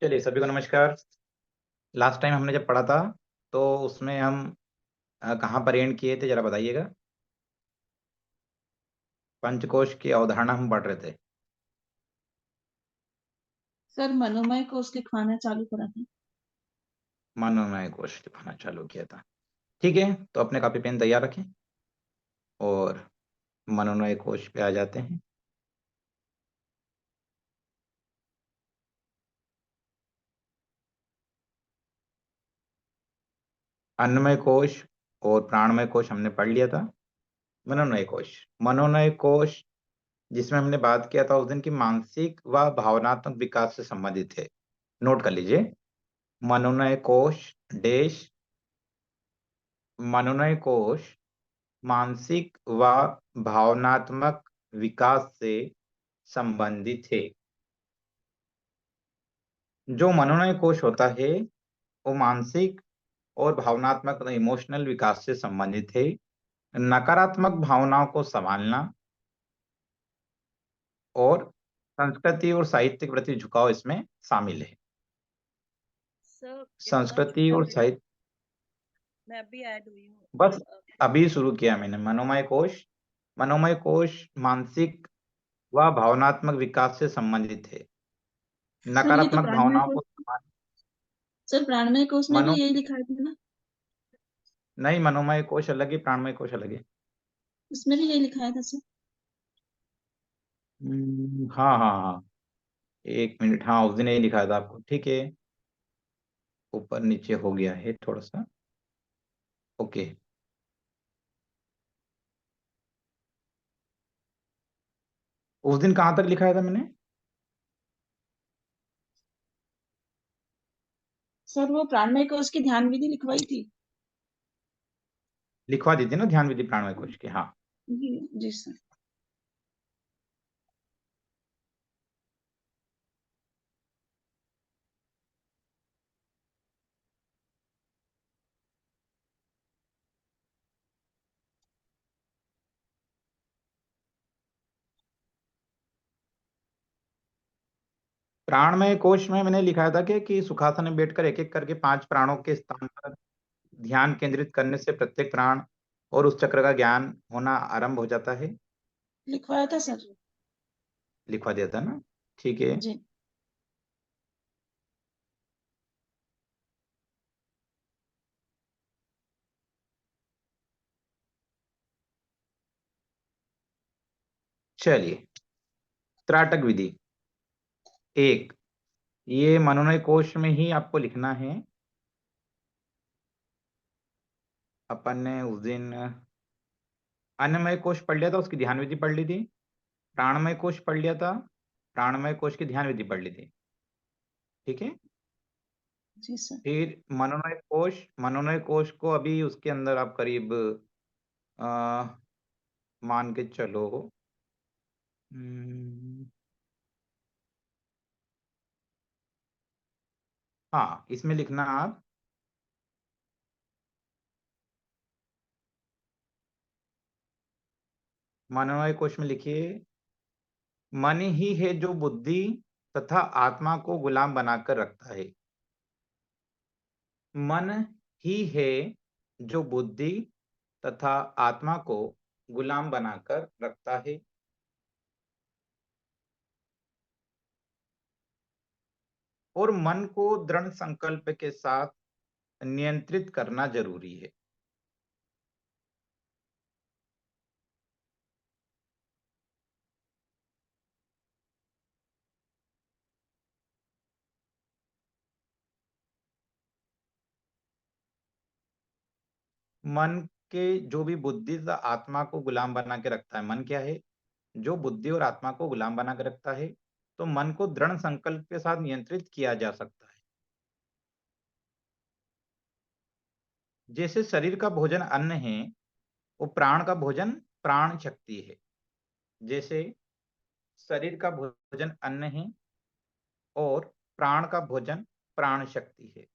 चलिए सभी को नमस्कार। लास्ट टाइम हमने जब पढ़ा था तो उसमें हम कहाँ पर एंड किए थे जरा बताइएगा। पंचकोश की अवधारणा हम पढ़ रहे थे। सर मनोमय कोश लिखवाना चालू करा था। मनोमय कोश लिखना चालू किया था। ठीक है, तो अपने कॉपी पेन तैयार रखें और मनोमय कोश पे आ जाते हैं। अन्नमय कोश और प्राणमय कोश हमने पढ़ लिया था। मनोनय कोश जिसमें हमने बात किया था उस दिन की मानसिक व भावनात्मक विकास से संबंधित है। नोट कर लीजिए, मनोनय कोश देश मनोनय कोश मानसिक व भावनात्मक विकास से संबंधित है। जो मनोनय कोश होता है वो मानसिक और भावनात्मक इमोशनल विकास से संबंधित है। नकारात्मक भावनाओं को संभालना और संस्कृति और साहित्य के प्रति झुकाव इसमें शामिल है। सर कितना संस्कृति छोटा और है? साहित्य मैं अभी ऐड हुई हूँ। बस अभी शुरू किया मैंने। मनोमय कोश मानसिक व भावनात्मक विकास से संबंधित है। सर ये तो नकारात्मक प्राणमय भावनाओं को कोश, सर प्राणमय कोश में भी मनो यही लिखा था ना? नहीं, मनोमय कोश अलग है, प्राणमय कोश अलग है। उसमें भी यही लिखा था सर। हाँ हाँ हाँ, एक मिनट। हाँ, उस दिन यही लिखा था आपको। ठीक है, ऊपर नीचे हो गया है थोड़ा सा। ओके, उस दिन कहाँ तक लिखाया था मैंने? सर वो प्राणमय कोश की ध्यान विधि लिखवाई थी। लिखवा दी थी ना ध्यान विधि प्राणमय कोश की। हाँ, जी जी सर। प्राणमय कोश में मैंने लिखा था कि सुखासन में बैठकर एक एक करके 5 प्राणों के स्थान पर ध्यान केंद्रित करने से प्रत्येक प्राण और उस चक्र का ज्ञान होना आरंभ हो जाता है। लिखवाया था सर। लिखवा दिया था ना? ठीक है। जी। चलिए, त्राटक विधि एक, ये मनोनय कोश में ही आपको लिखना है। अपन ने उस दिन अन्नमय कोश पढ़ लिया था, उसकी ध्यान विधि पढ़ ली थी। प्राणमय कोश पढ़ लिया था, प्राणमय कोश की ध्यान विधि पढ़ ली थी। ठीक है। जी सर। फिर मनोनय कोश को अभी उसके अंदर आप करीब मान के चलो। हाँ, इसमें लिखना आप मनोनय कोश में लिखिए, मन ही है जो बुद्धि तथा आत्मा को गुलाम बनाकर रखता है। मन ही है जो बुद्धि तथा आत्मा को गुलाम बनाकर रखता है। और मन को दृढ़ संकल्प के साथ नियंत्रित करना जरूरी है। मन के जो भी बुद्धि तथा आत्मा को गुलाम बना के रखता है, मन क्या है? जो बुद्धि और आत्मा को गुलाम बना के रखता है। तो मन को दृढ़ संकल्प के साथ नियंत्रित किया जा सकता है। जैसे शरीर का भोजन अन्न है, वो प्राण का भोजन प्राण शक्ति है। जैसे शरीर का भोजन अन्न है और प्राण का भोजन प्राण शक्ति है।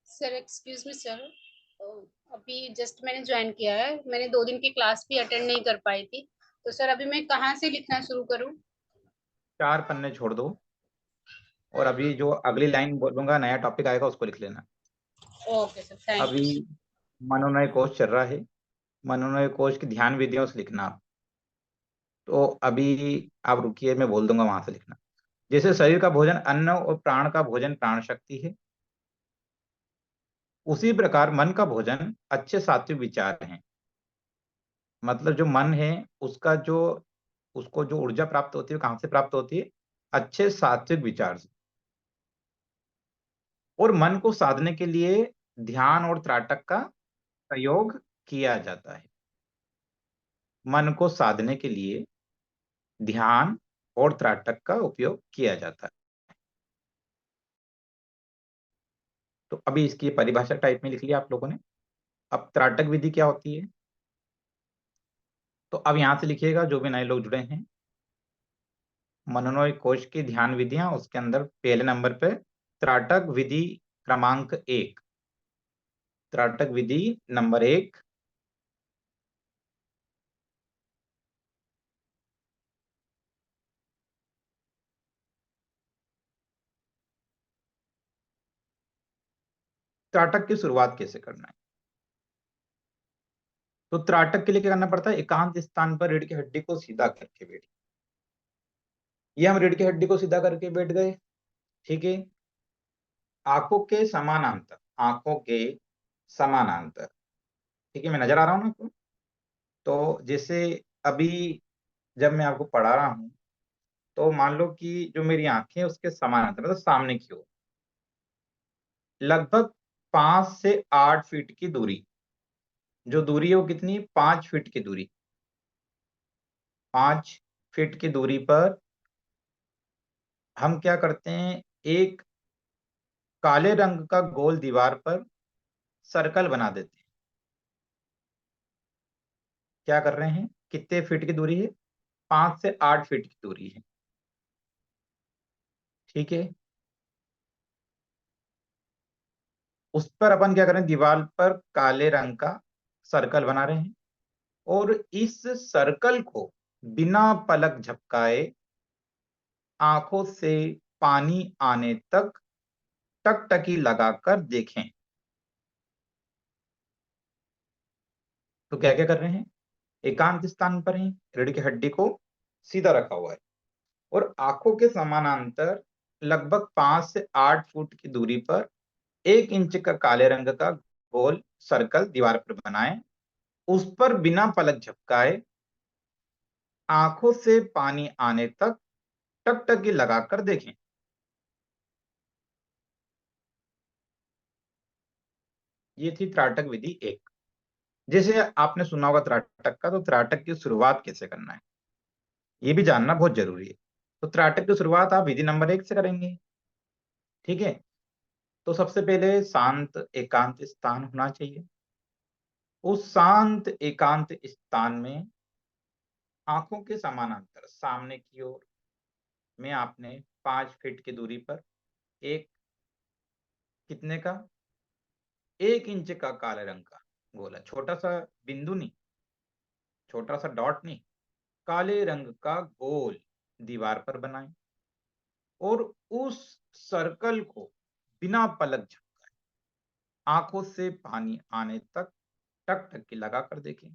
सर एक्सक्यूज मी सर, अभी जस्ट मैंने ज्वाइन किया है। मैंने 2 दिन की क्लास भी अटेंड नहीं कर पाई थी, तो सर अभी मैं कहाँ से लिखना शुरू करूँ? 4 पन्ने छोड़ दो और अभी जो अगली लाइन बोलूंगा नया टॉपिक आएगा उसको लिख लेना। ओके सर, थैंक अभी यू। मनोनय कोश चल रहा है, मनोनय कोश की ध्यान विधियों से लिखना आप। तो अभी आप रुकिए, मैं बोल दूंगा वहां से लिखना। जैसे शरीर का भोजन अन्न और प्राण का भोजन प्राण शक्ति है, उसी प्रकार मन का भोजन अच्छे सात्विक विचार हैं। मतलब जो मन है उसका जो उसको जो ऊर्जा प्राप्त होती है कहां से प्राप्त होती है? अच्छे सात्विक विचार से। और मन को साधने के लिए ध्यान और त्राटक का प्रयोग किया जाता है। मन को साधने के लिए ध्यान और त्राटक का उपयोग किया जाता है। तो अभी इसकी परिभाषा टाइप में लिख लिया आप लोगों ने। अब त्राटक विधि क्या होती है? तो अब यहां से लिखिएगा जो भी नए लोग जुड़े हैं, मनोनय कोश की ध्यान विधियां, उसके अंदर पहले नंबर पे त्राटक विधि क्रमांक 1, त्राटक विधि नंबर 1। त्राटक की शुरुआत कैसे करना है? तो त्राटक के लिए क्या करना पड़ता है? एकांत स्थान पर रीढ़ की हड्डी को सीधा करके बैठ। ये हम रीढ़ की हड्डी को सीधा करके बैठ गए, ठीक है। आंखों के समानांतर, आंखों के समानांतर, ठीक है। मैं नजर आ रहा हूं ना आपको? तो जैसे अभी जब मैं आपको पढ़ा रहा हूं तो मान लो कि जो मेरी आंखें हैं उसके समानांतर मतलब सामने की ओर लगभग 5 से 8 फीट की दूरी, जो दूरी है वो कितनी? 5 फीट की दूरी। 5 फीट की दूरी पर हम क्या करते हैं? एक काले रंग का गोल दीवार पर सर्कल बना देते हैं। क्या कर रहे हैं? कितने फीट की दूरी है? 5 से 8 फीट की दूरी है, ठीक है। उस पर अपन क्या करें? दीवार पर काले रंग का सर्कल बना रहे हैं और इस सर्कल को बिना पलक झपकाए आंखों से पानी आने तक टकटकी लगाकर देखें। तो क्या क्या कर रहे हैं? एकांत स्थान पर ही रीढ़ की हड्डी को सीधा रखा हुआ है और आंखों के समानांतर लगभग 5 से 8 फुट की दूरी पर 1 इंच का काले रंग का गोल सर्कल दीवार पर बनाएं। उस पर बिना पलक झपकाए आंखों से पानी आने तक टकटकी लगाकर देखें। ये थी त्राटक विधि 1। जैसे आपने सुना होगा त्राटक का, तो त्राटक की शुरुआत कैसे करना है ये भी जानना बहुत जरूरी है। तो त्राटक की शुरुआत आप विधि नंबर 1 से करेंगे, ठीक है। तो सबसे पहले शांत एकांत स्थान होना चाहिए। उस शांत एकांत स्थान में आंखों के समानांतर सामने की ओर में आपने 5 फीट की दूरी पर एक कितने का? 1 इंच का काले रंग का गोला, छोटा सा बिंदु नहीं, छोटा सा डॉट नहीं, काले रंग का गोल दीवार पर बनाएं और उस सर्कल को बिना पलक झपकाए आंखों से पानी आने तक टकटकी लगा कर देखें।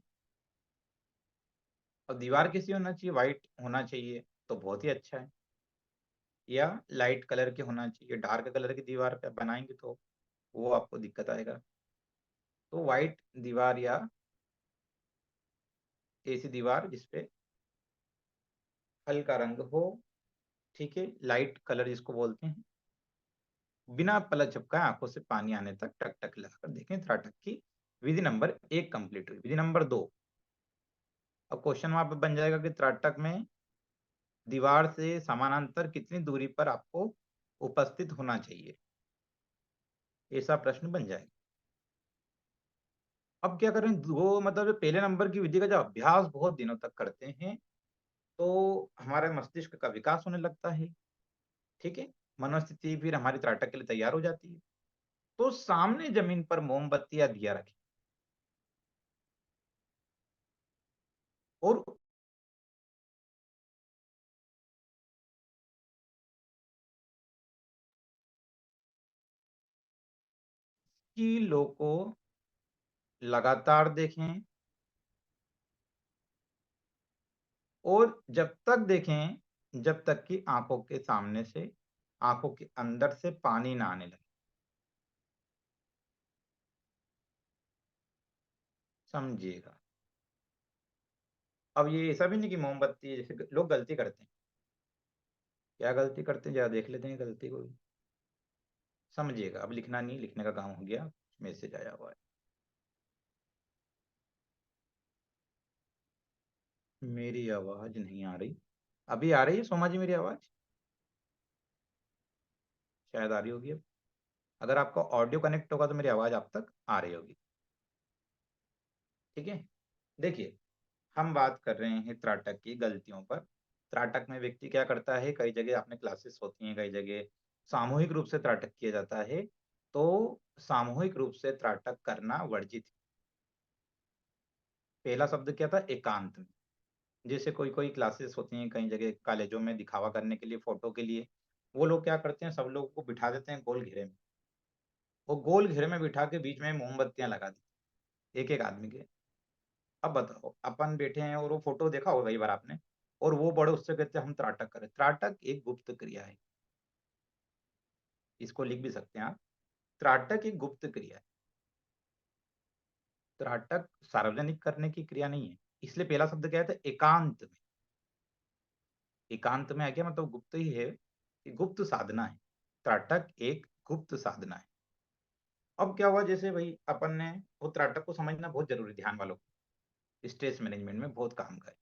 और दीवार कैसी होना चाहिए? व्हाइट होना चाहिए तो बहुत ही अच्छा है, या लाइट कलर के होना चाहिए। डार्क कलर की दीवार पे बनाएंगे तो वो आपको दिक्कत आएगा। तो व्हाइट दीवार या ऐसी दीवार जिसपे हल्का रंग हो, ठीक है, लाइट कलर जिसको बोलते हैं। बिना पलक झपकाए आंखों से पानी आने तक टक टक लगाकर देखें। त्राटक की विधि नंबर 1 कंप्लीट हुई। विधि नंबर 2, अब क्वेश्चन वहां पर बन जाएगा कि त्राटक में दीवार से समानांतर कितनी दूरी पर आपको उपस्थित होना चाहिए, ऐसा प्रश्न बन जाएगा। अब क्या करें? वो मतलब जो पहले नंबर की विधि का जो अभ्यास बहुत दिनों तक करते हैं तो हमारे मस्तिष्क का विकास होने लगता है, ठीक है। मनोस्थिति फिर हमारी त्राटक के लिए तैयार हो जाती है। तो सामने जमीन पर मोमबत्ती या दिया रखें और लो को लगातार देखें और जब तक देखें जब तक कि आंखों के सामने से, आंखों के अंदर से पानी ना आने लगे। समझिएगा। अब ये ऐसा भी नहीं कि मोमबत्ती, जैसे लोग गलती करते हैं। क्या गलती करते हैं, जरा देख लेते हैं गलती को भी। समझिएगा। अब लिखना नहीं, लिखने का काम हो गया, मैसेज आया हुआ है। मेरी आवाज नहीं आ रही। अभी आ रही है सोमा जी मेरी आवाज? शायद आ रही होगी अब। अगर आपका ऑडियो कनेक्ट होगा तो मेरी आवाज आप तक आ रही होगी। ठीक है। देखिए, हम बात कर रहे हैं त्राटक की गलतियों पर। त्राटक में व्यक्ति क्या करता है, कई जगह आपने क्लासेस होती हैं, कई जगह सामूहिक रूप से त्राटक किया जाता है। तो सामूहिक रूप से त्राटक करना वर्जित है। पहला शब्द क्या था, एकांत में। जैसे कोई कोई क्लासेस होती हैं कई जगह कॉलेजों में, दिखावा करने के लिए, फोटो के लिए, वो लोग क्या करते हैं, सब लोगों को बिठा देते हैं गोल घेरे में। वो गोल घेरे में बिठा के बीच में मोमबत्तियां लगा दी एक एक आदमी के। अब बताओ, अपन बैठे हैं और वो फोटो देखा होगा कई बार आपने, और वो बड़े उससे कहते हैं हम त्राटक करें। त्राटक एक गुप्त क्रिया है, इसको लिख भी सकते हैं आप। त्राटक एक गुप्त क्रिया है। त्राटक सार्वजनिक करने की क्रिया नहीं है। इसलिए पहला शब्द क्या था, एकांत में। एकांत में है क्या मतलब, गुप्त ही है कि गुप्त साधना है। त्राटक एक गुप्त साधना है। अब क्या हुआ, जैसे भाई अपन ने, वो त्राटक को समझना बहुत जरूरी, ध्यान वालों को स्ट्रेस मैनेजमेंट में बहुत काम का है।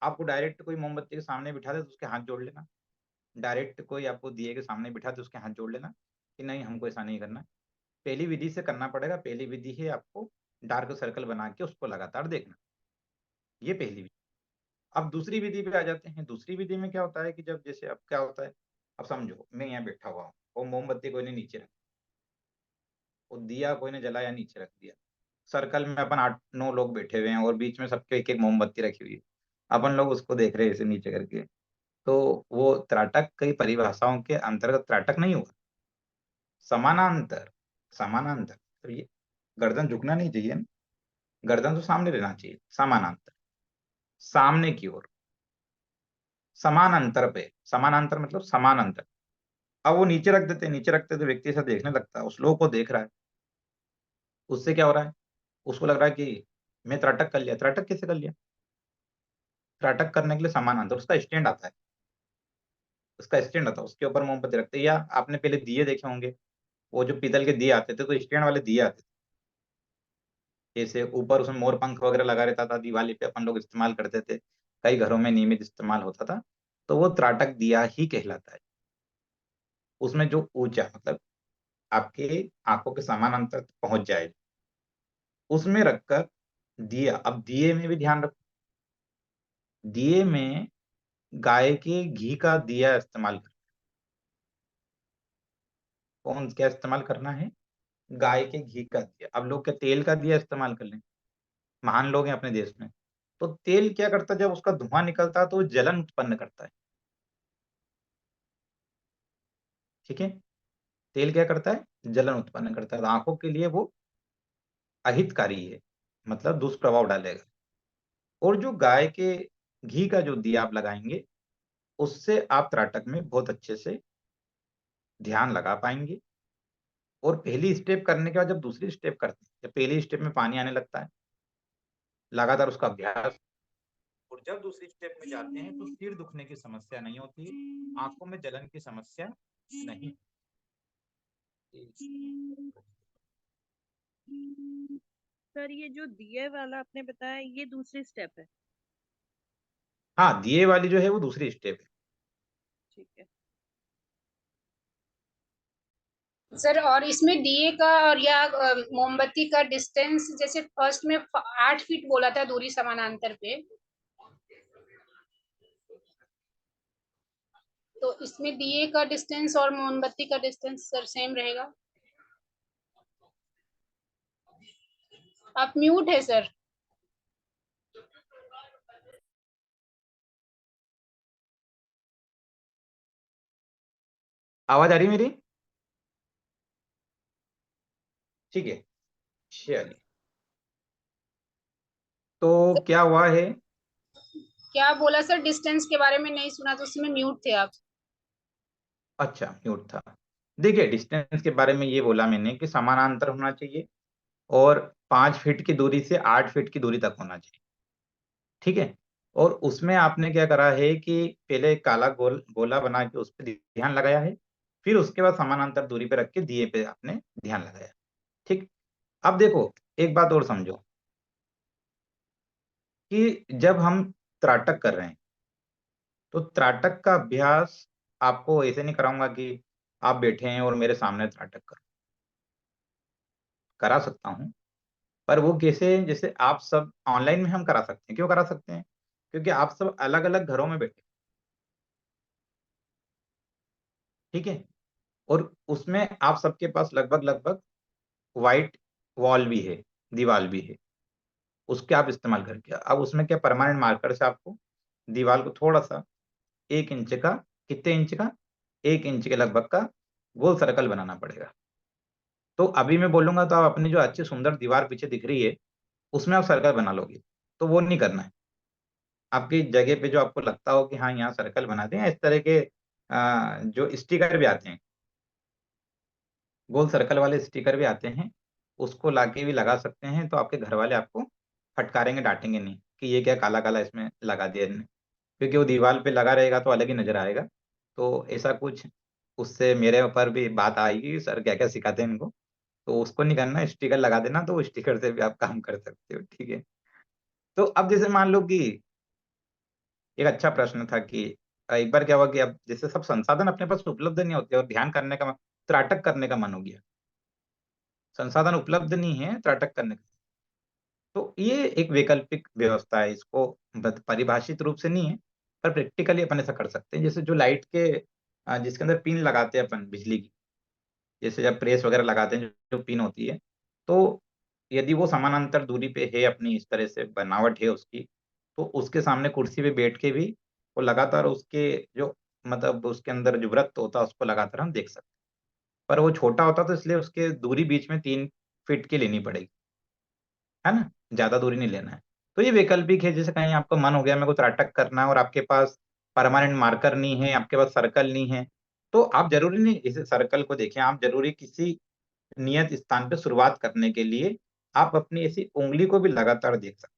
आपको डायरेक्ट कोई मोमबत्ती के सामने बिठा दे तो उसके हाथ जोड़ लेना। डायरेक्ट कोई आपको दिए के सामने बिठा दे उसके हाथ जोड़ लेना कि नहीं हमको ऐसा नहीं करना। पहली विधि से करना पड़ेगा। पहली विधि है आपको डार्क सर्कल बना के उसको लगातार देखना। ये पहली विधि। अब दूसरी विधि पे आ जाते हैं। दूसरी विधि में क्या होता है कि जब, जैसे अब क्या होता है, अब समझो मैं यहाँ बैठा हुआ हूँ और मोमबत्ती कोई ने नीचे रख, और दिया कोई ने जलाया नीचे रख दिया। सर्कल में अपन 8-9 लोग बैठे हुए हैं और बीच में सबके एक एक मोमबत्ती रखी हुई है। अपन लोग उसको देख रहे हैं ऐसे नीचे करके। तो वो त्राटक की परिभाषाओं के अंतर्गत त्राटक नहीं हुआ। समानांतर, समानांतर तो ये गर्दन झुकना नहीं चाहिए ना? गर्दन तो सामने रहना चाहिए। समानांतर, सामने की ओर, समान अंतर पे। समानांतर मतलब समान अंतर। अब वो नीचे रख देते, नीचे रखते तो व्यक्ति ऐसा देखने लगता है, उस लोग को देख रहा है। उससे क्या हो रहा है, उसको लग रहा है कि मैं त्राटक कर लिया। त्राटक कैसे कर लिया? त्राटक करने के लिए समान अंतर, उसका स्टैंड आता है। उसका स्टैंड आता है, उसके ऊपर मोमबत्ती रखते हैं। या आपने पहले दिए देखे होंगे, वो जो पीतल के दिए आते थे, तो स्टैंड वाले दिए आते थे। जैसे ऊपर उसमें मोर पंख वगैरह लगा रहता था, दिवाली पे अपन लोग इस्तेमाल करते थे, कई घरों में नियमित इस्तेमाल होता था। तो वो त्राटक दिया ही कहलाता है। उसमें जो ऊंचा मतलब आपके आंखों के समान अंतर तक पहुंच जाए, उसमें रखकर दिया। अब दिए में भी ध्यान रखो, दिए में गाय के घी का दिया इस्तेमाल कर। कौन क्या इस्तेमाल करना है? गाय के घी का दिया। अब लोग क्या तेल का दिया इस्तेमाल कर लें? महान लोग हैं अपने देश में। तो तेल क्या करता है, जब उसका धुआं निकलता है तो वो जलन उत्पन्न करता है। ठीक है। तेल क्या करता है, जलन उत्पन्न करता है। तो आंखों के लिए वो अहितकारी है, मतलब दुष्प्रभाव डालेगा। और जो गाय के घी का जो दिया आप लगाएंगे, उससे आप त्राटक में बहुत अच्छे से ध्यान लगा पाएंगे। और पहली स्टेप करने के बाद जब दूसरी स्टेप करते हैं, जब पहली स्टेप में पानी आने लगता है, लगातार उसका अभ्यास, और जब दूसरी स्टेप में जाते हैं तो सिर दुखने की समस्या नहीं होती है, आंखों में जलन की समस्या नहीं। सर ये जो दिए वाला आपने बताया ये दूसरी स्टेप है। हाँ, दिए वाली जो है वो दूसरी स्टेप है। ठीक है। सर और इसमें दिए का और या मोमबत्ती का डिस्टेंस, जैसे फर्स्ट में 8 फीट बोला था दूरी समानांतर पे, तो इसमें दिए का डिस्टेंस और मोमबत्ती का डिस्टेंस सर सेम रहेगा? आप म्यूट है सर। आवाज आ रही है मेरी? ठीक है, चलिए। तो क्या हुआ है? क्या बोला सर? डिस्टेंस के बारे में नहीं सुना, तो उसमें म्यूट थे आप। अच्छा, म्यूट था। देखिए, डिस्टेंस के बारे में ये बोला मैंने कि समानांतर होना चाहिए और 5 फीट की दूरी से 8 फीट की दूरी तक होना चाहिए। ठीक है। और उसमें आपने क्या करा है कि पहले काला गोला बना के उस पर ध्यान लगाया है, फिर उसके बाद समानांतर दूरी पे रख के दिए पे आपने ध्यान लगाया। ठीक। अब देखो, एक बात और समझो कि जब हम त्राटक कर रहे हैं तो त्राटक का अभ्यास आपको ऐसे नहीं कराऊंगा कि आप बैठे हैं और मेरे सामने त्राटक करो। करा सकता हूं, पर वो कैसे, जैसे आप सब ऑनलाइन में हम करा सकते हैं। क्यों करा सकते हैं? क्योंकि आप सब अलग अलग घरों में बैठे। ठीक है। और उसमें आप सबके पास लगभग लगभग व्हाइट वॉल भी है, दीवार भी है। उसके आप इस्तेमाल करके अब उसमें क्या परमानेंट मार्कर से आपको दीवार को थोड़ा सा 1 इंच का, कितने इंच का, 1 इंच के लगभग का गोल सर्कल बनाना पड़ेगा। तो अभी मैं बोलूंगा तो आप अपनी जो अच्छी सुंदर दीवार पीछे दिख रही है उसमें आप सर्कल बना लोगे। तो वो नहीं करना है। आपकी जगह पे जो आपको लगता हो कि हाँ यहाँ सर्कल बना दें, इस तरह के जो स्टिकर भी आते हैं, गोल सर्कल वाले स्टिकर भी आते हैं, उसको लाके भी लगा सकते हैं। तो आपके घर वाले आपको फटकारेंगे, डांटेंगे नहीं कि ये क्या काला काला इसमें लगा दिया इन्होंने। क्योंकि वो दीवार पे लगा रहेगा तो अलग ही नजर आएगा। तो ऐसा कुछ उससे मेरे ऊपर भी बात आएगी, सर क्या क्या सिखाते हैं इनको। तो उसको नहीं करना, स्टिकर लगा देना, तो स्टिकर से भी आप काम कर सकते हो। ठीक है। तो अब जैसे मान लो कि एक अच्छा प्रश्न था कि एक बार क्या हुआ कि अब जैसे सब संसाधन अपने पास उपलब्ध नहीं होते और ध्यान करने का त्राटक करने का मन हो गया, संसाधन उपलब्ध नहीं है त्राटक करने का। तो ये एक वैकल्पिक व्यवस्था है, इसको परिभाषित रूप से नहीं है, पर प्रैक्टिकली अपन ऐसा कर सकते हैं। जैसे जो लाइट के जिसके अंदर पिन लगाते हैं अपन बिजली की, जैसे जब प्रेस वगैरह लगाते हैं जो पिन होती है, तो यदि वो समानांतर दूरी पे है, अपनी इस तरह से बनावट है उसकी, तो उसके सामने कुर्सी पे बैठ के भी वो लगातार उसके जो मतलब उसके अंदर जो वृत्त होता है उसको लगातार हम देख सकते हैं। पर वो छोटा होता तो इसलिए उसके दूरी बीच में 3 फीट की लेनी पड़ेगी, है ना, ज्यादा दूरी नहीं लेना है। तो ये वैकल्पिक है, जैसे कहीं आपका मन हो गया मेरे को त्राटक करना है और आपके पास परमानेंट मार्कर नहीं है, आपके पास सर्कल नहीं है, तो आप जरूरी नहीं इस सर्कल को देखें, आप जरूरी किसी नियत स्थान पे शुरुआत करने के लिए आप अपनी ऐसी उंगली को भी लगातार देख सकते हैं।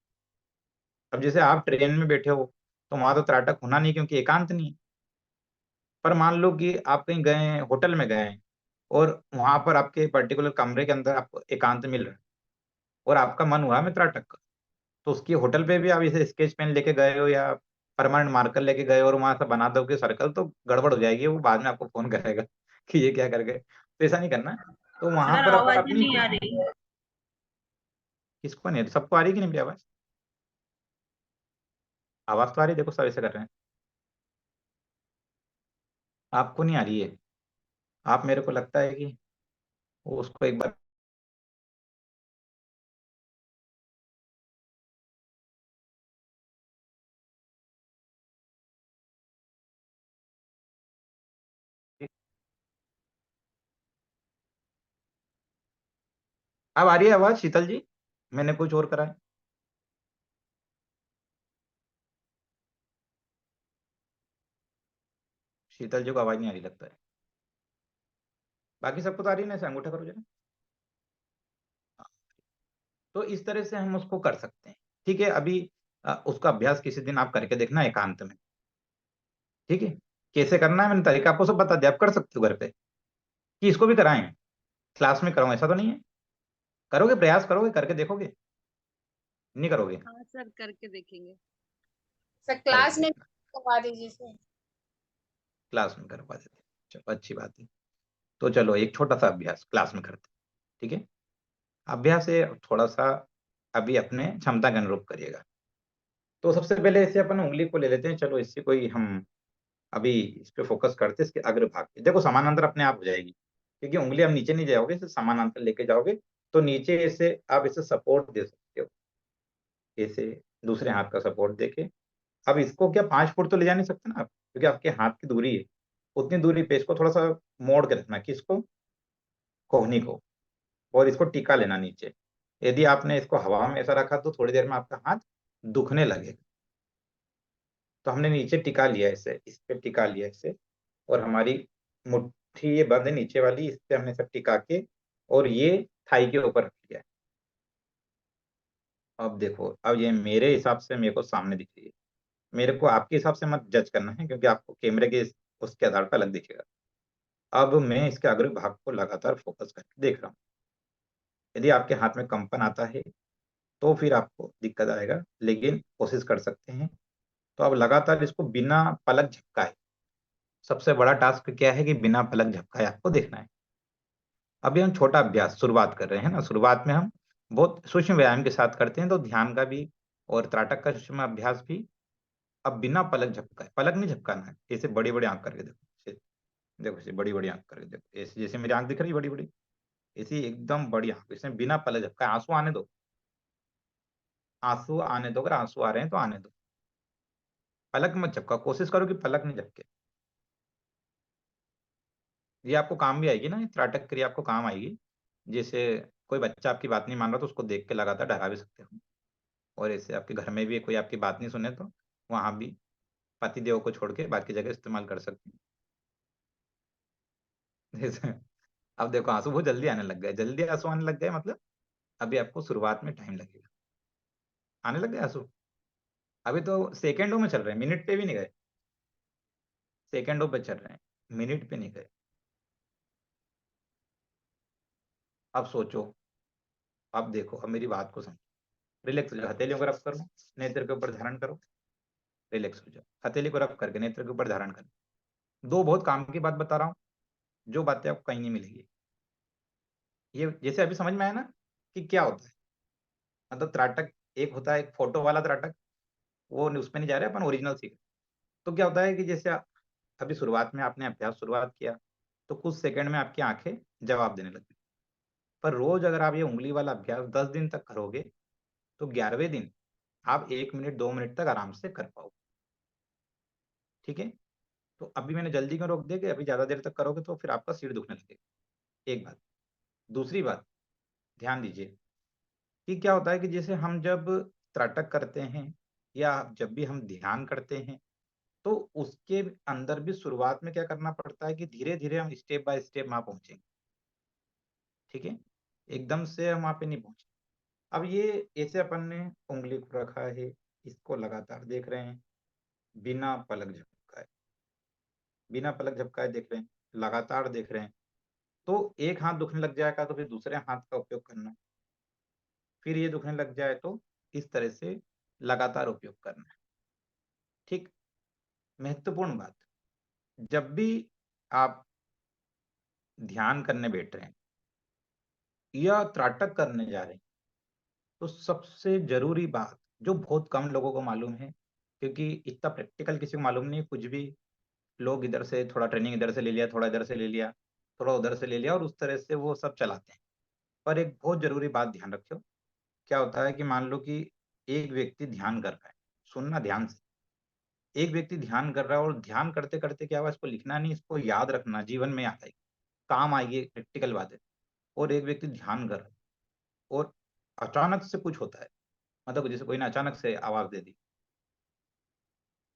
अब जैसे आप ट्रेन में बैठे हो तो वहां तो त्राटक होना नहीं क्योंकि एकांत नहीं है। पर मान लो कि आप कहीं गए हैं, होटल में गए हैं, और वहां पर आपके पर्टिकुलर कमरे के अंदर आपको एकांत मिल रहा है और आपका मन हुआ मैं त्राटक करूं, तो उसकी होटल पे भी आप इसे स्केच पेन लेके गए हो या परमानेंट मार्कर लेके गए हो और वहां से बना दोगे सर्कल, तो गड़बड़ हो जाएगी। वो बाद में आपको फोन करेगा कि ये क्या कर गए। तो ऐसा नहीं करना है। तो वहां सर पर अपन आवाज अपनी नहीं आ रही है। किसको नहीं, सबको आ रही है कि नहीं मेरी आवाज? आवाज तो आ रही है, देखो सब ऐसे कर रहे हैं। आपको नहीं आ रही है? आप मेरे को लगता है कि वो उसको एक बार अब आ रही है आवाज शीतल जी? मैंने कुछ और करा है? शीतल जी को आवाज नहीं आ रही लगता है। बाकी सबको तो आ रही है ना, ऐसे अंगूठा करो जरा। हाँ। तो इस तरह से हम उसको कर सकते हैं। ठीक है। अभी उसका अभ्यास किसी दिन आप करके देखना एकांत में। ठीक है। कैसे करना है मैंने तरीका आपको सब बता दिया, आप कर सकते हो घर पे। कि इसको भी कराएं, क्लास में कराऊं ऐसा तो नहीं है? करोगे, प्रयास करोगे, करके देखोगे? नहीं करोगे? हाँ सर, करके देखेंगे। सर करके क्लास में देखना, करवा दीजिए सर। क्लास में करवा देते हैं। चलो अच्छी बात है। तो चलो एक छोटा सा अभ्यास क्लास में करते हैं। ठीक है। अभ्यास है थोड़ा सा, अभी अपने क्षमता के अनुरूप करिएगा। तो सबसे पहले ऐसे अपन उंगली को ले लेते हैं, चलो इससे कोई हम अभी इस पे फोकस करते हैं, इसके अग्र भाग पे। देखो समानांतर अपने आप हो जाएगी क्योंकि उंगली आप नीचे नहीं जाओगे, इसे समानांतर लेके जाओगे। तो नीचे ऐसे आप इसे सपोर्ट दे सकते हो, ऐसे दूसरे हाथ का सपोर्ट देके। अब इसको क्या 5 फुट तो ले जा नहीं सकते ना आप, क्योंकि आपके हाथ की दूरी है। उतनी दूरी पे इसको थोड़ा सा मोड़ के रखना, किसको, कोहनी को। और इसको टिका लेना नीचे। यदि आपने इसको हवा में ऐसा रखा तो थोड़ी देर में आपका हाथ दुखने लगेगा। तो हमने नीचे टिका लिया इसे, इस पे टिका लिया इसे, और हमारी मुट्ठी ये बंद है नीचे वाली, इस पे हमने सब टिका के और ये थाई के ऊपर रख लिया है। अब देखो, अब ये मेरे हिसाब से मेरे को सामने दिख रही है, मेरे को आपके हिसाब से मत जज करना है क्योंकि आपको कैमरे के उसके आधार पर अलग दिखेगा। अब मैं इसके अग्र भाग को लगातार फोकस करके देख रहा हूँ। यदि आपके हाथ में कंपन आता है तो फिर आपको दिक्कत आएगा, लेकिन कोशिश कर सकते हैं। तो अब लगातार इसको बिना पलक झपकाए, सबसे बड़ा टास्क क्या है कि बिना पलक झपकाए आपको देखना है। अभी हम छोटा अभ्यास शुरुआत कर रहे हैं ना, शुरुआत में हम बहुत सूक्ष्म व्यायाम के साथ करते हैं, तो ध्यान का भी और त्राटक का सूक्ष्म अभ्यास भी। अब बिना पलक झपकाए, पलक नहीं झपकाना है, ऐसे बड़ी बड़ी आंख करके देखो, ऐसे देखो, ऐसे बड़ी बड़ी आंख करके देखो, ऐसे जैसे मेरी आंख दिख रही है बड़ी बड़ी, ऐसी एकदम बड़ी आंख, इसमें बिना पलक झपकाए आंसू आने दो, आंसू आने दो, अगर आंसू आ रहे हैं तो आने दो, पलक मत झपका, कोशिश करो कि पलक नहीं झपके। ये आपको काम भी आएगी ना, ये त्राटक क्रिया आपको काम आएगी। जैसे कोई बच्चा आपकी बात नहीं मान रहा तो उसको देख के लगातार डरा भी सकते हो, और ऐसे आपके घर में भी कोई आपकी बात नहीं सुने तो वहां भी पति देव को छोड़ के बाकी जगह इस्तेमाल कर सकते हैं। जैसे अब देखो आंसू बहुत जल्दी आने लग गए, जल्दी आंसू आने लग गए, मतलब अभी आपको शुरुआत में टाइम लगेगा। आने लग गए आंसू, अभी तो सेकेंडों में चल रहे हैं, मिनट पे भी नहीं गए, सेकेंडों पे चल रहे हैं, मिनट पे नहीं गए। अब सोचो, अब देखो, अब मेरी बात को समझो, रिलैक्स हो जाओ, हथेलियों को रब करो, नेत्र के ऊपर धारण करो, रिलैक्स हो जाओ, हथेली को रब करके नेत्र के ऊपर धारण करो। दो बहुत काम की बात बता रहा हूँ, जो बातें आपको कहीं नहीं मिलेगी। ये जैसे अभी समझ में आया ना कि क्या होता है, मतलब त्राटक एक होता है, एक फोटो वाला त्राटक, वो उसमें नहीं जा रहे अपन, ओरिजिनल सीख। तो क्या होता है कि जैसे अभी शुरुआत में आपने अभ्यास शुरुआत किया तो कुछ सेकंड में आपकी आंखें जवाब देने लगी, पर रोज अगर आप ये उंगली वाला अभ्यास 10 दिन तक करोगे तो 11वें दिन आप 1 मिनट 2 मिनट तक आराम से कर पाओगे। ठीक है, तो अभी मैंने जल्दी क्यों रोक दिया कि अभी ज्यादा देर तक करोगे तो फिर आपका सिर दुखने लगेगा, एक बात। दूसरी बात, ध्यान दीजिए कि क्या होता है कि जैसे हम जब त्राटक करते हैं या जब भी हम ध्यान करते हैं तो उसके अंदर भी शुरुआत में क्या करना पड़ता है कि धीरे धीरे हम स्टेप बाय स्टेप वहां पहुंचेंगे। ठीक है, एकदम से हम वहां पे नहीं पहुंचे। अब ये ऐसे अपन ने उंगली को रखा है, इसको लगातार देख रहे हैं, बिना पलक झपकाए, बिना पलक झपकाए देख रहे हैं, लगातार देख रहे हैं। तो एक हाथ दुखने लग जाएगा तो फिर दूसरे हाथ का उपयोग करना है, फिर ये दुखने लग जाए तो इस तरह से लगातार उपयोग करना है। ठीक, महत्वपूर्ण बात, जब भी आप ध्यान करने बैठ रहे हैं या त्राटक करने जा रहे हैं तो सबसे जरूरी बात जो बहुत कम लोगों को मालूम है, क्योंकि इतना प्रैक्टिकल किसी को मालूम नहीं, कुछ भी लोग इधर से थोड़ा ट्रेनिंग इधर से ले लिया, थोड़ा इधर से ले लिया, थोड़ा उधर से ले लिया और उस तरह से वो सब चलाते हैं। पर एक बहुत जरूरी बात ध्यान रखियो, क्या होता है कि मान लो कि एक व्यक्ति ध्यान कर रहा है, सुनना ध्यान से, एक व्यक्ति ध्यान कर रहा है और ध्यान करते करते क्या हुआ, इसको लिखना नहीं, इसको याद रखना, जीवन में याद आएगी, काम आएगी, प्रैक्टिकल बात है। और एक व्यक्ति ध्यान कर रहा है और अचानक से कुछ होता है, मतलब जैसे कोई ने अचानक से आवाज दे दी,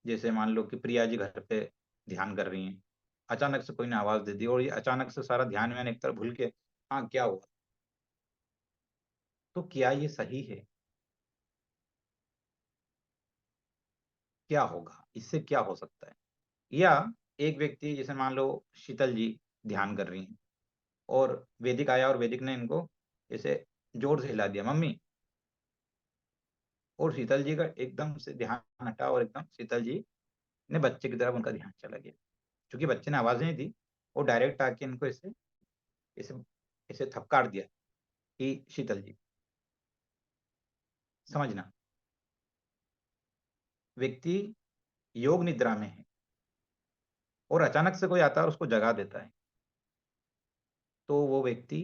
जैसे मान लो कि प्रिया जी घर पे ध्यान कर रही हैं, अचानक से कोई ने आवाज दे दी और ये अचानक से सारा ध्यान व्यान एक तरफ भूल के, हाँ क्या हुआ, तो क्या ये सही है? क्या होगा इससे, क्या हो सकता है? या एक व्यक्ति जैसे मान लो शीतल जी ध्यान कर रही हैं और वैदिक आया और वैदिक ने इनको जैसे जोर से हिला दिया, मम्मी, और शीतल जी का एकदम से ध्यान हटा और एकदम शीतल जी ने बच्चे की तरफ उनका ध्यान चला गया, क्योंकि बच्चे ने आवाज नहीं दी, वो डायरेक्ट आके इनको ऐसे ऐसे ऐसे थपकार दिया कि शीतल जी, समझना, व्यक्ति योग निद्रा में है और अचानक से कोई आता है और उसको जगा देता है, तो वो व्यक्ति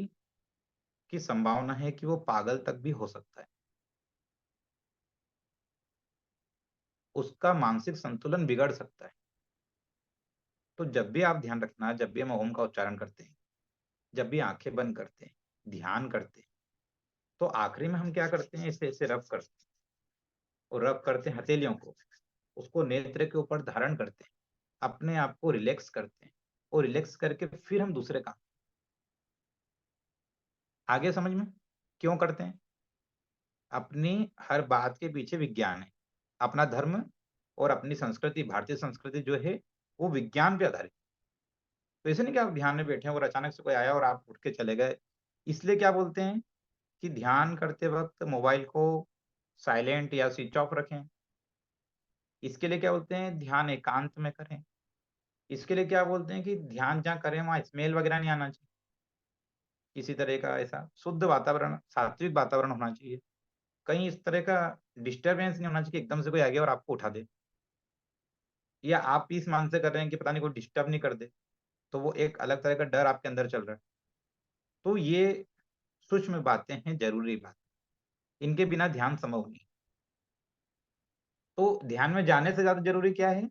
की संभावना है कि वो पागल तक भी हो सकता है, उसका मानसिक संतुलन बिगड़ सकता है। तो जब भी आप ध्यान रखना, जब भी हम ओम का उच्चारण करते हैं, जब भी आंखें बंद करते हैं, ध्यान करते हैं तो आखिरी में हम क्या करते हैं, इसे ऐसे रब करते हैं और रब करते हैं हथेलियों को, उसको नेत्र के ऊपर धारण करते हैं, अपने आप को रिलैक्स करते हैं और रिलैक्स करके फिर हम दूसरे काम। आगे समझ में क्यों करते हैं? अपनी हर बात के पीछे विज्ञान है। अपना धर्म और अपनी संस्कृति, भारतीय संस्कृति जो है वो विज्ञान पे आधारित। तो ऐसे नहीं कि आप ध्यान में बैठे हैं और अचानक से कोई आया और आप उठ के चले गए। इसलिए क्या बोलते हैं कि ध्यान करते वक्त मोबाइल को साइलेंट या स्विच ऑफ रखें। इसके लिए क्या बोलते हैं, ध्यान एकांत में करें। इसके लिए क्या बोलते हैं कि ध्यान जहाँ करें वहां स्मेल वगैरह नहीं आना चाहिए, किसी तरह का ऐसा शुद्ध वातावरण, सात्विक वातावरण होना चाहिए। कहीं इस तरह का डिस्टरबेंस नहीं होना चाहिए कि एकदम से कोई आ गया और आपको उठा दे, या आप इस मान से कर रहे हैं कि पता नहीं कोई डिस्टर्ब नहीं कर दे, तो वो एक अलग तरह का डर आपके अंदर चल रहा है। तो ये सूक्ष्म बातें हैं, जरूरी बात, इनके बिना ध्यान संभव नहीं। तो ध्यान में जाने से ज्यादा जरूरी क्या है,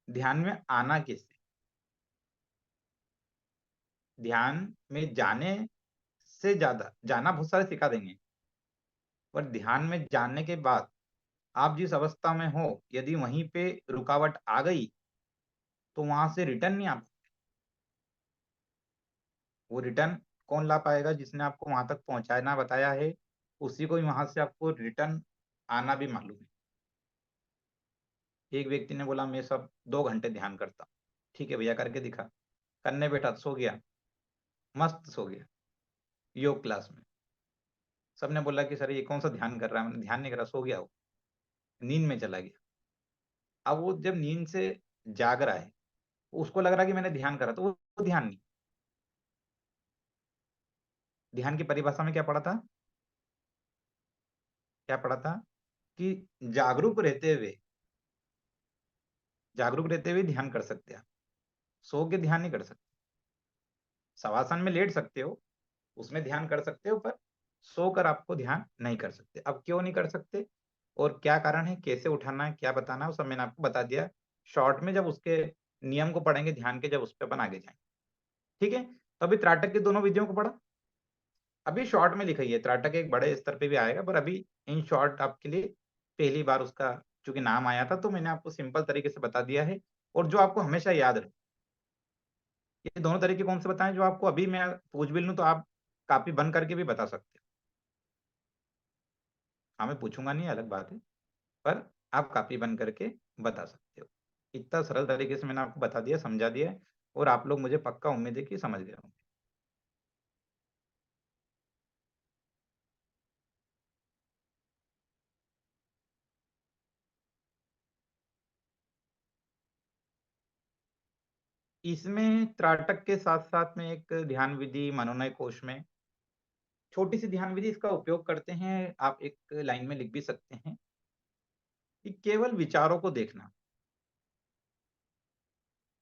ध्यान में आना कैसे। ध्यान में जाने से ज्यादा, जाना बहुत सारे सिखा देंगे, पर ध्यान में जानने के बाद आप जिस अवस्था में हो, यदि वहीं पे रुकावट आ गई तो वहां से रिटर्न नहीं आ पाएगा। वो रिटर्न कौन ला पाएगा, जिसने आपको वहां तक पहुंचाना बताया है, उसी को ही वहां से आपको रिटर्न आना भी मालूम है। एक व्यक्ति ने बोला मैं सब 2 घंटे ध्यान करता हूँ। ठीक है भैया, करके दिखा। करने बैठा, सो गया, मस्त सो गया योग क्लास में। सबने बोला कि सर ये कौन सा ध्यान कर रहा है, मैंने ध्यान नहीं करा, सो गया, वो नींद में चला गया। अब वो जब नींद से जाग रहा है, उसको लग रहा है कि मैंने ध्यान करा, तो वो ध्यान नहीं। ध्यान की परिभाषा में क्या पढ़ा था, क्या पढ़ा था कि जागरूक रहते हुए, जागरूक रहते हुए ध्यान कर सकते हैं, सो के ध्यान नहीं कर सकते। शवासन में लेट सकते हो, उसमें ध्यान कर सकते हो, पर सोकर आपको ध्यान नहीं कर सकते। अब क्यों नहीं कर सकते और क्या कारण है, कैसे उठाना है, क्या बताना है, वो सब मैंने आपको बता दिया शॉर्ट में। जब उसके नियम को पढ़ेंगे ध्यान के, जब उस पर अपन आगे जाएंगे। ठीक है, तो अभी त्राटक की दोनों विधियों को पढ़ा, अभी शॉर्ट में लिखा है। त्राटक एक बड़े स्तर पे भी आएगा, पर अभी इन शॉर्ट आपके लिए पहली बार उसका चूंकि नाम आया था, तो मैंने आपको सिंपल तरीके से बता दिया है। और जो आपको हमेशा याद रहे, ये दोनों तरीके कौन से बताएं, जो आपको अभी मैं पूछ भी लूं तो आप कॉपी बंद करके भी बता सकते हो। हाँ मैं पूछूंगा नहीं, अलग बात है, पर आप कॉपी बंद करके बता सकते हो। इतना सरल तरीके से मैंने आपको बता दिया, समझा दिया है, और आप लोग, मुझे पक्का उम्मीद है कि समझ गए होंगे। इसमें त्राटक के साथ साथ में एक ध्यान विधि मनोनय कोश में छोटी सी ध्यान विधि इसका उपयोग करते हैं। आप एक लाइन में लिख भी सकते हैं कि केवल विचारों को देखना।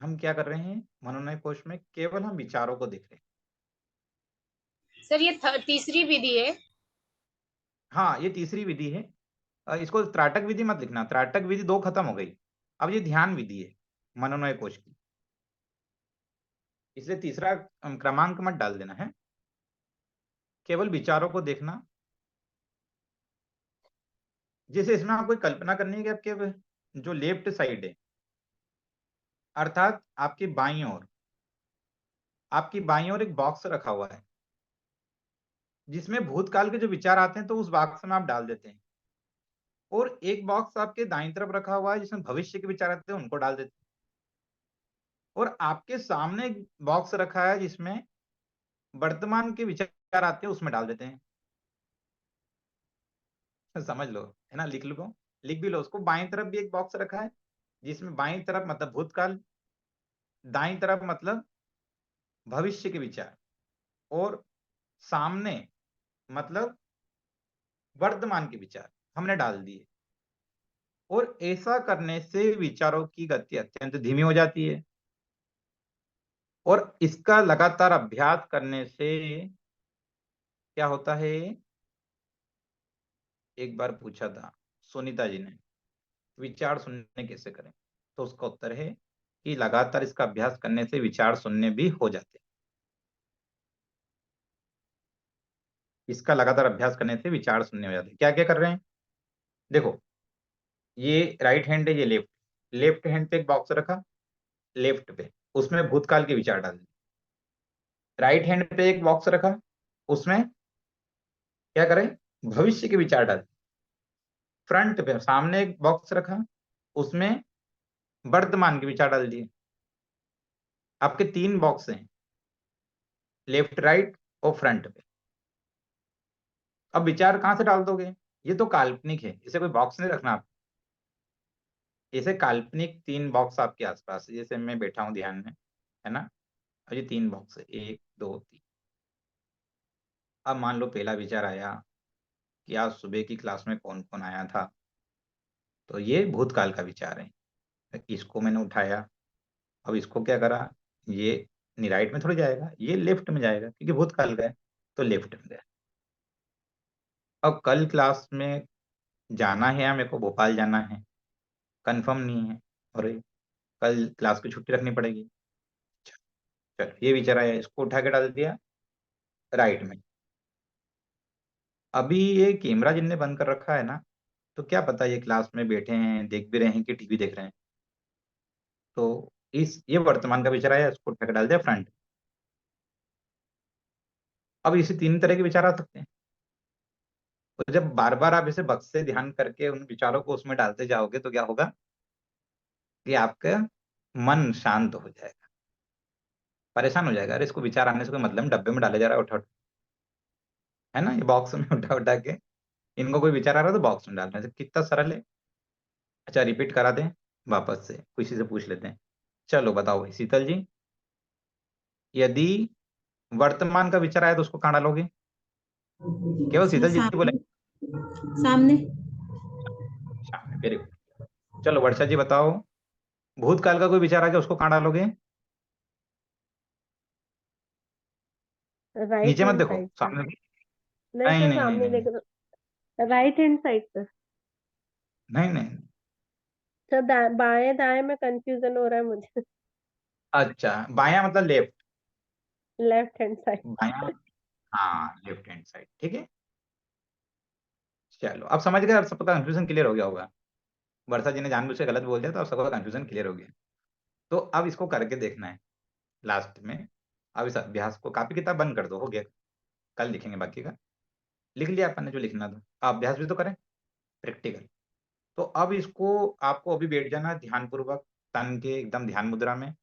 हम क्या कर रहे हैं मनोनय कोश में, केवल हम विचारों को देख रहे हैं। सर ये तीसरी विधि है। हाँ ये तीसरी विधि है। इसको त्राटक विधि मत लिखना, त्राटक विधि 2 खत्म हो गई, अब ये ध्यान विधि है मनोनय कोश की, इसलिए तीसरा क्रमांक मत डाल देना है। केवल विचारों को देखना। जैसे इसमें आपको कल्पना करनी है कि आपके जो लेफ्ट साइड है, अर्थात आपकी बाईं ओर, आपकी बाईं ओर एक बॉक्स रखा हुआ है, जिसमें भूतकाल के जो विचार आते हैं तो उस बॉक्स में आप डाल देते हैं, और एक बॉक्स आपके दाईं तरफ रखा हुआ है जिसमें भविष्य के विचार आते हैं, उनको डाल देते हैं, और आपके सामने एक बॉक्स रखा है जिसमें वर्तमान के विचार आते हैं, उसमें डाल देते हैं। समझ लो, है ना, लिख लो, लिख भी लो उसको। बाईं तरफ भी एक बॉक्स रखा है जिसमें बाईं तरफ मतलब भूतकाल, दाईं तरफ मतलब भविष्य के विचार, और सामने मतलब वर्तमान के विचार हमने डाल दिए। और ऐसा करने से विचारों की गति अत्यंत धीमी हो जाती है, और इसका लगातार अभ्यास करने से क्या होता है, एक बार पूछा था सुनीता जी ने, विचार सुनने कैसे करें, तो उसका उत्तर है कि लगातार इसका अभ्यास करने से विचार सुनने भी हो जाते हैं। इसका लगातार अभ्यास करने से विचार शून्य हो जाते हैं। क्या क्या कर रहे हैं, देखो ये राइट हैंड है, ये लेफ्ट, लेफ्ट हैंड पे एक बॉक्स रखा, लेफ्ट पे उसमें भूतकाल के विचार डाल दिए। राइट हैंड पे एक बॉक्स रखा, उसमें क्या करें, भविष्य के विचार डाल दिए। फ्रंट पे सामने एक बॉक्स रखा, उसमें वर्तमान के विचार डाल दिए। आपके 3 बॉक्स हैं, लेफ्ट राइट और फ्रंट पे। अब विचार कहां से डाल दोगे, ये तो काल्पनिक है, इसे कोई बॉक्स नहीं रखना आप, इसे काल्पनिक 3 बॉक्स आपके आसपास, जैसे मैं बैठा हूं ध्यान में, है ना, और ये 3 बॉक्स है, 1 2 3। अब मान लो पहला विचार आया कि आज सुबह की क्लास में कौन कौन आया था, तो ये भूतकाल का विचार है। इसको मैंने उठाया, अब इसको क्या करा, ये नहीं राइट में थोड़ी जाएगा, ये लेफ्ट में जाएगा क्योंकि भूतकाल का है, तो लेफ्ट में गया। अब कल क्लास में जाना है या मेरे को भोपाल जाना है, कंफर्म नहीं है, और कल क्लास की छुट्टी रखनी पड़ेगी। चलो ये विचार आया, इसको उठा के डाल दिया राइट में। अभी ये कैमरा जिनने बंद कर रखा है ना, तो क्या पता ये क्लास में बैठे हैं, देख भी रहे हैं कि टीवी देख रहे हैं, तो इस ये वर्तमान का विचार आया, इसको उठा के डाल दिया फ्रंट। अब इसे 3 तरह के विचार आ सकते हैं, और जब बार बार आप इसे बक्स से ध्यान करके उन विचारों को उसमें डालते जाओगे तो क्या होगा कि आपका मन शांत हो जाएगा, परेशान हो जाएगा, अरे इसको विचार आने से कोई मतलब नहीं, डब्बे में डाले जा रहा है उठा उठा, है ना, ये बॉक्स में उठा उठा के, इनको कोई विचार आ रहा है तो बॉक्स में डालना है, कितना सरल है। अच्छा रिपीट करा दें वापस से, किसी से पूछ लेते हैं। चलो बताओ भाई शीतल जी, यदि वर्तमान का विचार आया तो उसको कहाँ डालोगे, केवल सर शीतल जी बोले। सामने। सामने। सामने, वेरी गुड। चलो वर्षा जी बताओ, भूतकाल का कोई विचार आ गया उसको कहाँ डालोगे, राइट नीचे मत हैंड देखो, साइड सर। सामने। नहीं नहीं सर, नहीं नहीं सामने नहीं देख रहा, राइट हैंड साइड सर। नहीं नहीं। सर बाएं दाएं में कंफ्यूजन हो रहा है मुझे। अच्छा बाया मतलब लेफ्ट, लेफ्ट हैंड साइड। बाया, हाँ लेफ्ट हैंड साइड, ठीक है। चलो अब समझ गए, अब सबका कंफ्यूजन क्लियर हो गया होगा, वर्षा जी ने जानबूझ के गलत बोल दिया तो अब सबका कंफ्यूजन क्लियर हो गया। तो अब इसको करके देखना है लास्ट में। अब इस अभ्यास को, कॉपी किताब बंद कर दो, हो गया, कल लिखेंगे बाकी का, लिख लिया अपन ने जो लिखना था, अब अभ्यास भी तो करें प्रैक्टिकल। तो अब इसको आपको अभी बैठ जाना ध्यान पूर्वक, तन के एकदम ध्यान मुद्रा में,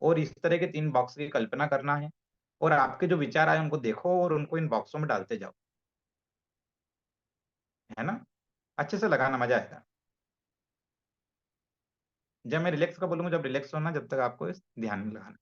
और इस तरह के 3 बॉक्स की कल्पना करना है, और आपके जो विचार आए उनको देखो और उनको इन बॉक्सों में डालते जाओ, है ना, अच्छे से लगाना, मजा आएगा। जब मैं रिलैक्स का बोलूंगा, जब रिलैक्स होना, जब तक आपको इस ध्यान में लगाना।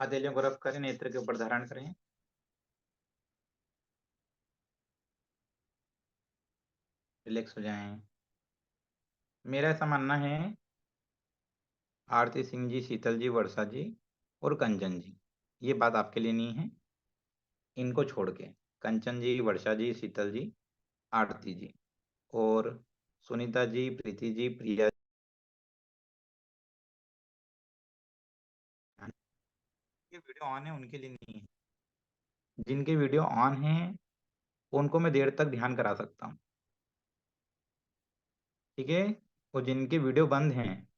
हथेलियों को रब करें, नेत्र के ऊपर धारण करें। रिलैक्स हो जाएं। मेरा ऐसा मानना है, आरती सिंह जी, शीतल जी, वर्षा जी और कंचन जी, ये बात आपके लिए नहीं है। इनको छोड़ के कंचन जी, वर्षा जी, शीतल जी, आरती जी और सुनीता जी, प्रीति जी, प्रिया, वीडियो ऑन है उनके लिए नहीं है। जिनके वीडियो ऑन है उनको मैं देर तक ध्यान करा सकता हूँ, ठीक है। और जिनके वीडियो बंद हैं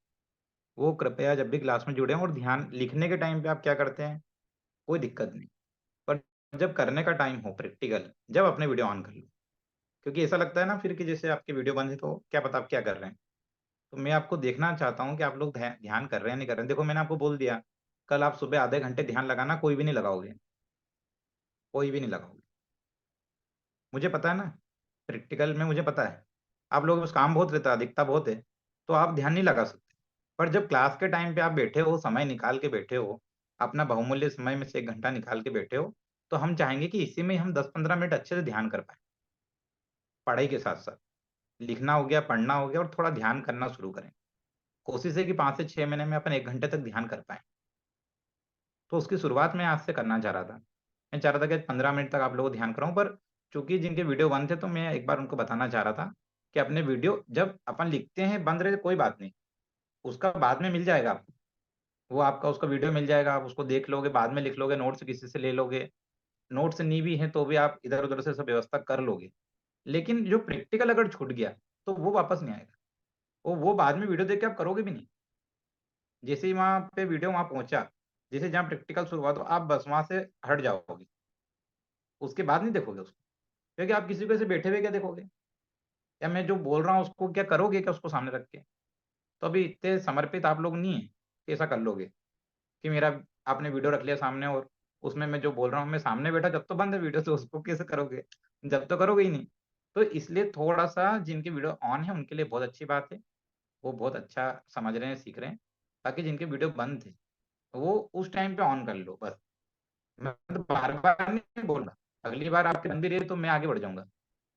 वो कृपया जब भी क्लास में जुड़े और ध्यान लिखने के टाइम पे आप क्या करते हैं, कोई दिक्कत नहीं, पर जब करने का टाइम हो प्रैक्टिकल, जब अपने वीडियो ऑन कर लो। क्योंकि ऐसा लगता है ना फिर कि जैसे आपके वीडियो बंद है तो क्या पता आप क्या कर रहे हैं। तो मैं आपको देखना चाहता हूँ कि आप लोग ध्यान कर रहे हैं नहीं कर रहे हैं। देखो मैंने आपको बोल दिया, कल आप सुबह आधे घंटे ध्यान लगाना, कोई भी नहीं लगाओगे, कोई भी नहीं लगाओगे। मुझे पता है ना, प्रैक्टिकल में मुझे पता है आप लोगों के पास काम बहुत रहता है, अधिकता बहुत है, तो आप ध्यान नहीं लगा सकते। पर जब क्लास के टाइम पे आप बैठे हो, समय निकाल के बैठे हो, अपना बहुमूल्य समय में से 1 घंटा निकाल के बैठे हो, तो हम चाहेंगे कि इसी में हम 10-15 मिनट अच्छे से ध्यान कर पाए। पढ़ाई के साथ साथ लिखना हो गया, पढ़ना हो गया और थोड़ा ध्यान करना शुरू करें। कोशिश है कि 5 से 6 महीने में अपन 1 घंटे तक ध्यान कर पाए। तो उसकी शुरुआत मैं आज से करना चाह रहा था। मैं चाह रहा था कि 15 मिनट तक आप लोगों को ध्यान कराऊं, पर चूंकि जिनके वीडियो बंद थे तो मैं एक बार उनको बताना चाह रहा था कि अपने वीडियो जब अपन लिखते हैं बंद रहे कोई बात नहीं, उसका बाद में मिल जाएगा आपको। वो आपका उसका वीडियो मिल जाएगा, आप उसको देख लोगे, बाद में लिख लोगे, नोट्स किसी से ले लोगे, नोट्स नहीं भी है तो भी आप इधर उधर से सब व्यवस्था कर लोगे। लेकिन जो प्रैक्टिकल अगर छूट गया तो वो वापस नहीं आएगा, वो बाद में वीडियो देख के आप करोगे भी नहीं। जैसे ही वहां पे वीडियो वहां पहुंचा, जैसे जहाँ प्रैक्टिकल शुरू हुआ, तो आप बस वहां से हट जाओगे, उसके बाद नहीं देखोगे उसको। क्योंकि आप किसी को ऐसे बैठे हुए क्या देखोगे, या मैं जो बोल रहा हूँ उसको क्या करोगे क्या उसको सामने रख के। तो अभी इतने समर्पित आप लोग नहीं है कि ऐसा कर लोगे कि मेरा आपने वीडियो रख लिया सामने और उसमें मैं जो बोल रहा हूँ मैं सामने बैठा, जब तो बंद है वीडियो तो उसको कैसे करोगे, जब तो करोगे ही नहीं। तो इसलिए थोड़ा सा जिनके वीडियो ऑन है उनके लिए बहुत अच्छी बात है, वो बहुत अच्छा समझ रहे हैं, सीख रहे हैं। बाकी जिनके वीडियो बंद थे वो उस टाइम पे ऑन कर लो बस। मैं तो बार बार नहीं बोल रहा, अगली बार आपके बंद भी रहे तो मैं आगे बढ़ जाऊंगा।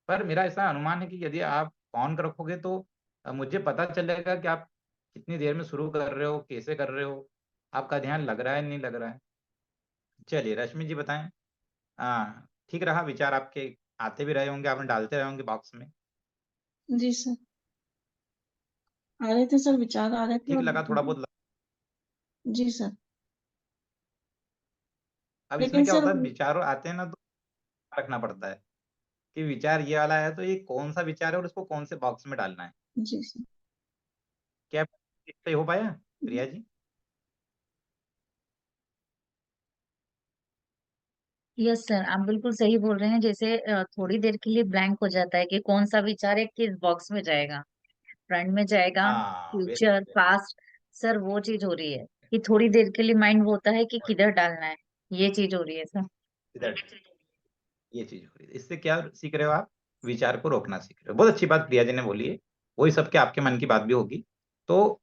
पर मेरा ऐसा अनुमान है कि यदि आप ऑन कर रखोगे तो मुझे पता चलेगा कि आप कितनी देर में शुरू कर रहे हो, कैसे कर रहे हो, आपका ध्यान लग रहा है नहीं लग रहा है। चलिए रश्मि जी बताएं। हाँ ठीक रहा, विचार आपके आते भी रहे होंगे, आपने डालते रहे होंगे बॉक्स में। जी सर, आ रहे थे सर, विचार आ रहे थे ठीक और लगा, थोड़ा बहुत जी सर। अब इसमें लेकिन क्या सर होता है, विचार आते हैं ना तो रखना पड़ता है कि विचार ये वाला है तो ये कौन सा विचार है और इसको कौन से बॉक्स में डालना है। जी सर, क्या इससे हो पाया प्रिया जी? यस सर, आप बिल्कुल सही बोल रहे हैं। जैसे थोड़ी देर के लिए ब्लैंक हो जाता है कि कौन सा विचार है किस बॉक्स में जाएगा, फ्रंट में जाएगा, हाँ फ्यूचर, पास्ट। सर वो चीज हो रही है कि थोड़ी देर के लिए माइंड वो होता है कि किधर डालना है, ये चीज हो रही है सर। इधर ये चीज हो रही है। इससे क्या सीख रहे हो आप, विचार को रोकना सीख रहे हो। बहुत अच्छी बात प्रिया जी ने बोली है, वही सबके आपके मन की बात भी होगी। तो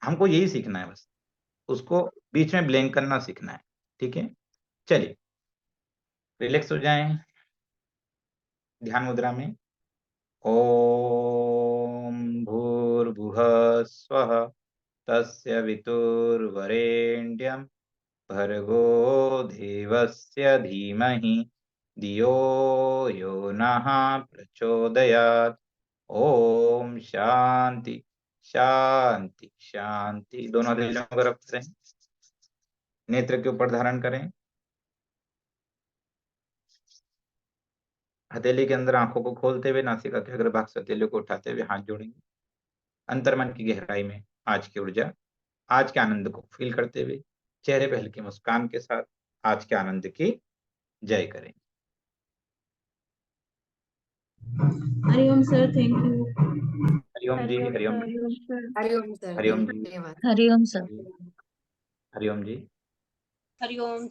हमको यही सीखना है बस, उसको बीच में ब्लैंक करना सीखना है, ठीक है। चलिए रिलैक्स हो जाएं ध्यान मुद्रा में। ओम भूर्भुवः स्वः तस्य वितुर्वरेण्यं भर्गो देवस्य धीमहि धियो यो नः प्रचोदयात्। ओम शांति शांति शांति। दोनों हथेलियों को रख करें, नेत्र के ऊपर धारण करें। हथेली के अंदर आंखों को खोलते हुए नासिका के अग्रभाग से हथेलियों को उठाते हुए हाथ जोड़ेंगे। अंतर्मन की गहराई में आज की ऊर्जा, आज के आनंद को फील करते हुए चेहरे पे हल्की मुस्कान के साथ आज के आनंद की जय करें। Hari Om sir, thank you. Hari Om ji, Hari Om ji, Hari Om sir. Hari Om sir, Hari Om ji, धन्यवाद। हरिओम सर। हरिओम जी। हरिओम।